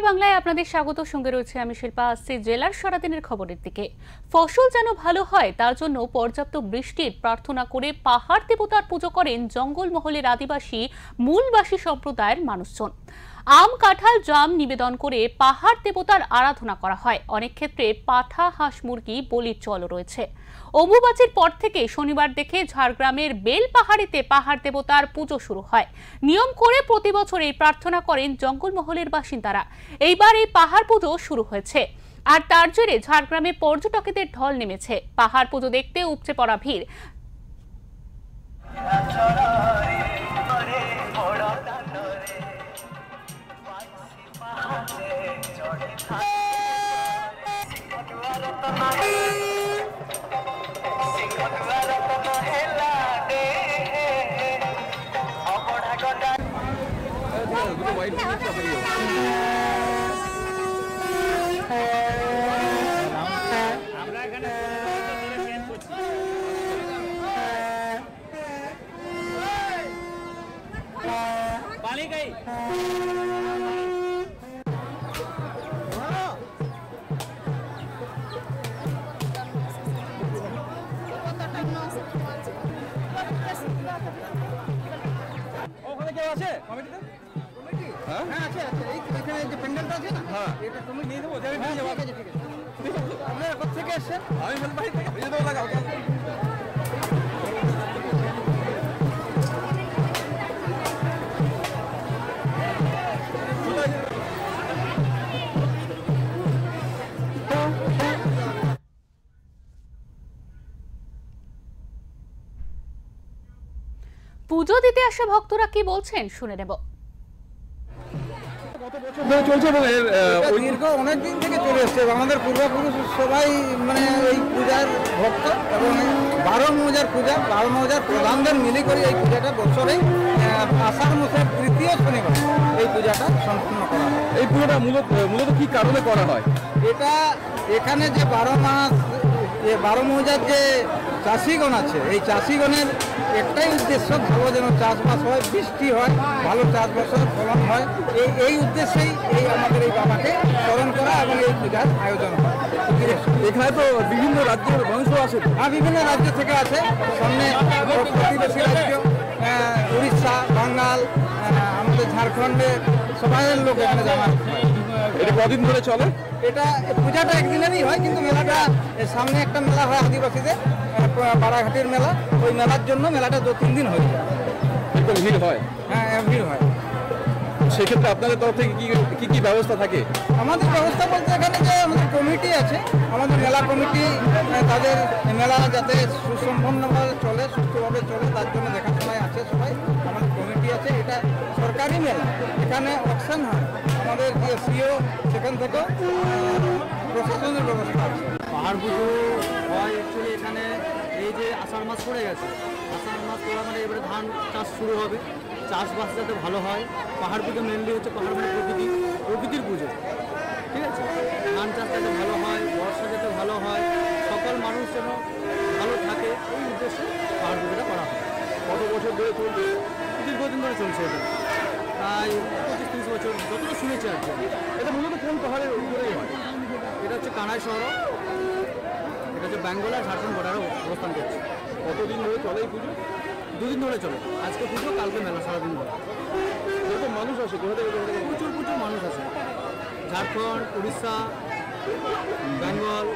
নমস্কার, বাংলায় আপনাদের স্বাগত। সঙ্গে রয়েছে আমি শিল্পা। আসছি জেলার সারাদিনের খবরের দিকে। ফসল যেন ভালো হয় তার জন্য পর্যাপ্ত বৃষ্টির প্রার্থনা করে পাহাড় দেবতার পুজো করেন জঙ্গলমহলের আদিবাসী মূলবাসী সম্প্রদায়ের মানুষজন। আম, কাঁঠাল, জাম নিবেদন করে পাহাড় দেবতার আরাধনা করা হয়। অনেক ক্ষেত্রে পাঠা, হাঁস, মুরগি বলির চলও রয়েছে। অম্বুবাচীর পর থেকে শনিবার দেখে ঝাড়গ্রামের বেল পাহাড়িতে পাহাড় দেবতার পুজো শুরু হয়। নিয়ম করে প্রতি বছর এই প্রার্থনা করেন জঙ্গলমহলের বাসিন্দারা। এইবার এই পাহাড় পুজো শুরু হয়েছে, আর তার জেরে ঝাড়গ্রামে পর্যটকদের ঢল নেমেছে। পাহাড় পুজো দেখতে উপচে পড়া ভিড়। পুজো দিতে আসা ভক্তরা কি বলছেন শুনে নেব। অনেকদিন থেকে চলে এসছে। আমাদের পূর্বপুরুষ সবাই মানে এই পূজার ভক্ত, এবং 12 মৌজার পূজা, 12 মৌজার প্রধানদের মিলে করে এই পূজাটা বছরে আষাঢ় মাসের তৃতীয় শনিবার এই পূজাটা সম্পূর্ণ করা হয়। এই পুজোটা মূলত কি কারণে করা হয়? এটা এখানে যে 12 মাস 12 মৌজার যে চাষিগণ আছে, এই চাষিগণের একটাই উদ্দেশ্য, ভালো যেন চাষবাস হয়, বৃষ্টি হয়, ভালো চাষবাসের ফলন হয়। এই উদ্দেশ্যেই এই আমাদের এই বাবাকে স্মরণ করা এবং এই পূজার আয়োজন হয়। এখানে তো বিভিন্ন রাজ্যের মানুষ আছে। বিভিন্ন রাজ্য থেকে আছে, সামনে প্রতিবেশী রাজ্য উড়িষ্যা, বাঙ্গাল, আমাদের ঝাড়খণ্ডে সবাই লোক এখানে জমা। এটা কদিন ধরে চলে? এটা পূজাটা একদিনেরই হয়, কিন্তু মেলাটা সামনে একটা মেলা হয় আদিবাসীদের, বারাঘাটের মেলা। ওই মেলার জন্য মেলাটা 2-3 দিন হয়ে যায়। ভিড় হয়? হ্যাঁ, ভিড় হয়। সেক্ষেত্রে আপনাদের তরফ থেকে কি কি ব্যবস্থা থাকে? আমাদের ব্যবস্থা বলতে এখানে যে আমাদের কমিটি আছে, আমাদের মেলা কমিটি, তাদের মেলা যাতে সুসম্পন্নভাবে চলে, সুস্থভাবে চলে, তার জন্য দেখাশোনায় আছে সবাই। আমাদের কমিটি আছে। এটা সরকারি মেলা, এখানে অকশন হয়, আমাদের যে সিও সেখান থেকে প্রশাসনের ব্যবস্থা আছে। পাহাড় পুজো হয় অ্যাকচুয়ালি এখানে এই যে আষাঢ় মাস পড়ে গেছে, আষাঢ় মাস পড়া মানে এবারে ধান চাষ শুরু হবে, চাষবাস যাতে ভালো হয়। পাহাড় পুজো মেনলি হচ্ছে পাহাড় মানে প্রকৃতির পুজো, ঠিক আছে। ধান চাষ যাতে ভালো হয়, বর্ষা যাতে ভালো হয়, সকল মানুষ যেন ভালো থাকে, এই উদ্দেশ্যে পাহাড় পুজোটা করা হয়। কত বছর ধরে চলছে? দীর্ঘদিন ধরে চলছে এটা, প্রায় 25-30 বছর যতটা শুনেছি আর কি। এটা মূলত কোন পাহাড়ের উপরেই হয়? এটা হচ্ছে কানাই শহর, এটা হচ্ছে বেঙ্গল আর ঝাড়খণ্ড বর্ডারে অবস্থান করছে। কতদিন ধরে চলে এই পুজো? 2 দিন ধরে চলে। আজকে পুজো, কালকে মেলা, সারাদিন ধরে। এরকম মানুষ আসে কোথা থেকে? প্রচুর মানুষ আছে, ঝাড়খণ্ড, উড়িষ্যা, বেঙ্গল,